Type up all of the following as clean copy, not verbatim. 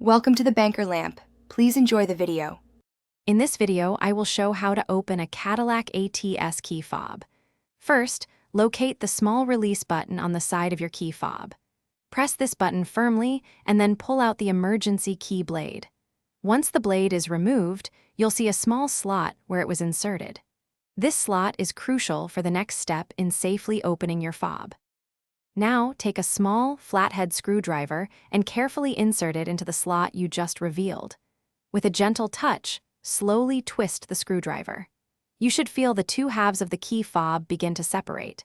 Welcome to the Banker Lamp. Please enjoy the video. In this video, I will show how to open a Cadillac ATS key fob. First, locate the small release button on the side of your key fob. Press this button firmly and then pull out the emergency key blade. Once the blade is removed, you'll see a small slot where it was inserted. This slot is crucial for the next step in safely opening your fob. Now, take a small, flathead screwdriver and carefully insert it into the slot you just revealed. With a gentle touch, slowly twist the screwdriver. You should feel the two halves of the key fob begin to separate.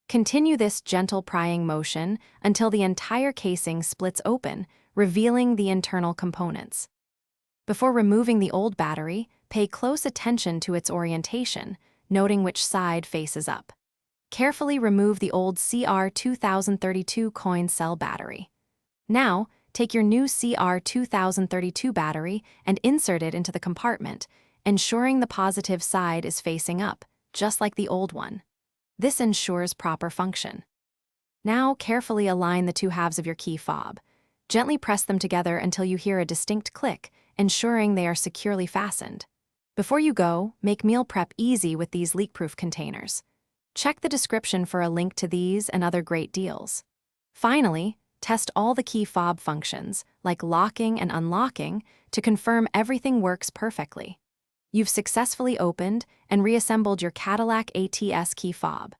Continue this gentle prying motion until the entire casing splits open, revealing the internal components. Before removing the old battery, pay close attention to its orientation, noting which side faces up. Carefully remove the old CR2032 coin cell battery. Now, take your new CR2032 battery and insert it into the compartment, ensuring the positive side is facing up, just like the old one. This ensures proper function. Now, carefully align the two halves of your key fob. Gently press them together until you hear a distinct click, ensuring they are securely fastened. Before you go, make meal prep easy with these leak-proof containers. Check the description for a link to these and other great deals. Finally, test all the key fob functions, like locking and unlocking, to confirm everything works perfectly. You've successfully opened and reassembled your Cadillac ATS key fob.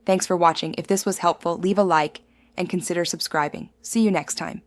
Thanks for watching. If this was helpful, leave a like and consider subscribing. See you next time.